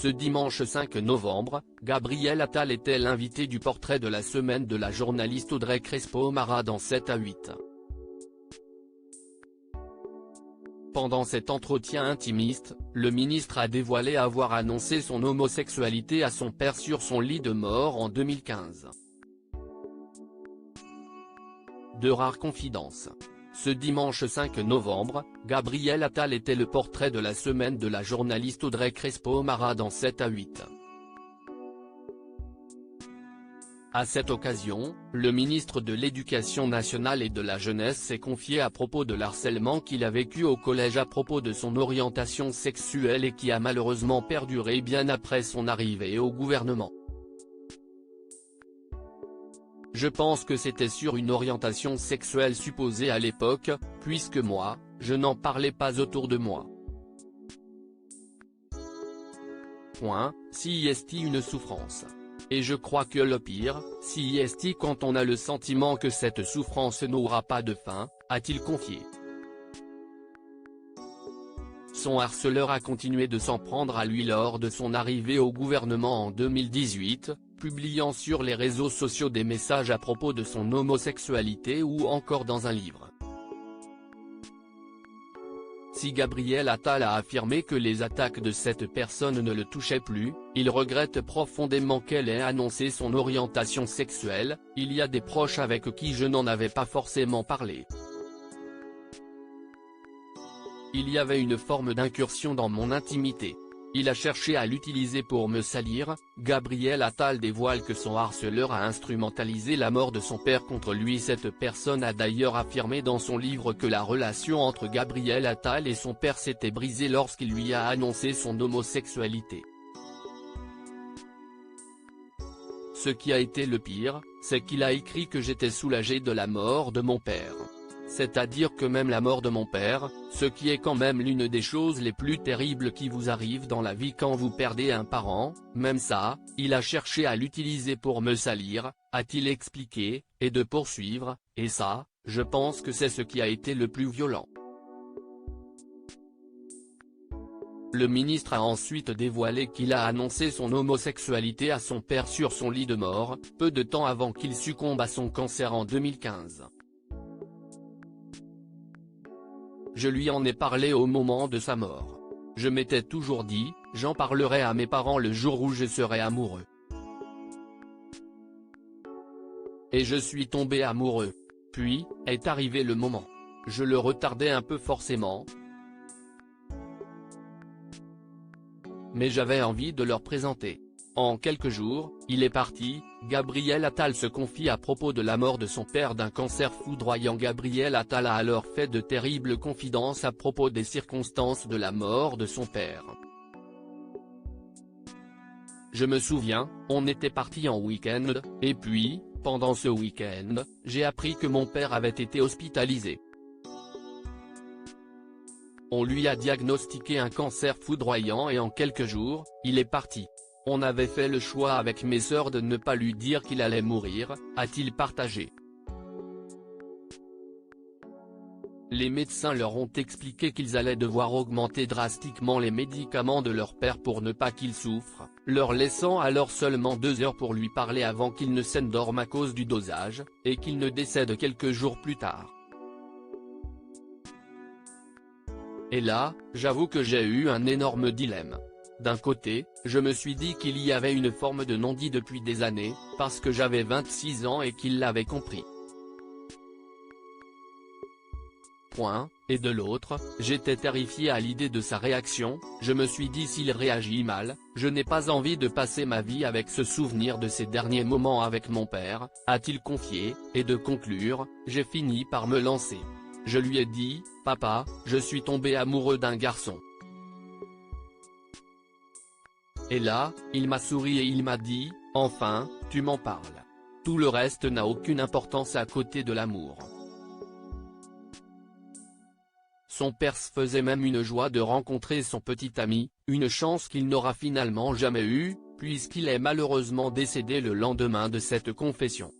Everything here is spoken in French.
Ce dimanche 5 novembre, Gabriel Attal était l'invité du portrait de la semaine de la journaliste Audrey Crespo-Mara dans 7 à 8. Pendant cet entretien intimiste, le ministre a dévoilé avoir annoncé son homosexualité à son père sur son lit de mort en 2015. De rares confidences. Ce dimanche 5 novembre, Gabriel Attal était le portrait de la semaine de la journaliste Audrey Crespo-Mara dans 7 à 8. À cette occasion, le ministre de l'Éducation nationale et de la jeunesse s'est confié à propos de l'harcèlement qu'il a vécu au collège à propos de son orientation sexuelle et qui a malheureusement perduré bien après son arrivée au gouvernement. Je pense que c'était sur une orientation sexuelle supposée à l'époque, puisque moi, je n'en parlais pas autour de moi. Si est une souffrance. Et je crois que le pire, si est quand on a le sentiment que cette souffrance n'aura pas de fin, a-t-il confié. Son harceleur a continué de s'en prendre à lui lors de son arrivée au gouvernement en 2018, publiant sur les réseaux sociaux des messages à propos de son homosexualité ou encore dans un livre. Si Gabriel Attal a affirmé que les attaques de cette personne ne le touchaient plus, il regrette profondément qu'elle ait annoncé son orientation sexuelle. Il y a des proches avec qui je n'en avais pas forcément parlé. Il y avait une forme d'incursion dans mon intimité. Il a cherché à l'utiliser pour me salir. Gabriel Attal dévoile que son harceleur a instrumentalisé la mort de son père contre lui. Cette personne a d'ailleurs affirmé dans son livre que la relation entre Gabriel Attal et son père s'était brisée lorsqu'il lui a annoncé son homosexualité. Ce qui a été le pire, c'est qu'il a écrit que j'étais soulagé de la mort de mon père. C'est-à-dire que même la mort de mon père, ce qui est quand même l'une des choses les plus terribles qui vous arrivent dans la vie quand vous perdez un parent, même ça, il a cherché à l'utiliser pour me salir, a-t-il expliqué, et de poursuivre, et ça, je pense que c'est ce qui a été le plus violent. Le ministre a ensuite dévoilé qu'il a annoncé son homosexualité à son père sur son lit de mort, peu de temps avant qu'il succombe à son cancer en 2015. Je lui en ai parlé au moment de sa mort. Je m'étais toujours dit, j'en parlerai à mes parents le jour où je serai amoureux. Et je suis tombé amoureux. Puis, est arrivé le moment. Je le retardais un peu forcément. Mais j'avais envie de leur présenter. En quelques jours, il est parti. Gabriel Attal se confie à propos de la mort de son père d'un cancer foudroyant. Gabriel Attal a alors fait de terribles confidences à propos des circonstances de la mort de son père. Je me souviens, on était parti en week-end, et puis, pendant ce week-end, j'ai appris que mon père avait été hospitalisé. On lui a diagnostiqué un cancer foudroyant et en quelques jours, il est parti. On avait fait le choix avec mes sœurs de ne pas lui dire qu'il allait mourir, a-t-il partagé. Les médecins leur ont expliqué qu'ils allaient devoir augmenter drastiquement les médicaments de leur père pour ne pas qu'il souffre, leur laissant alors seulement 2 heures pour lui parler avant qu'il ne s'endorme à cause du dosage, et qu'il ne décède quelques jours plus tard. Et là, j'avoue que j'ai eu un énorme dilemme. D'un côté, je me suis dit qu'il y avait une forme de non-dit depuis des années, parce que j'avais 26 ans et qu'il l'avait compris. Et de l'autre, j'étais terrifié à l'idée de sa réaction. Je me suis dit s'il réagit mal, je n'ai pas envie de passer ma vie avec ce souvenir de ces derniers moments avec mon père, a-t-il confié, et de conclure, j'ai fini par me lancer. Je lui ai dit, papa, je suis tombé amoureux d'un garçon. Et là, il m'a souri et il m'a dit, enfin, tu m'en parles. Tout le reste n'a aucune importance à côté de l'amour. Son père se faisait même une joie de rencontrer son petit ami, une chance qu'il n'aura finalement jamais eue, puisqu'il est malheureusement décédé le lendemain de cette confession.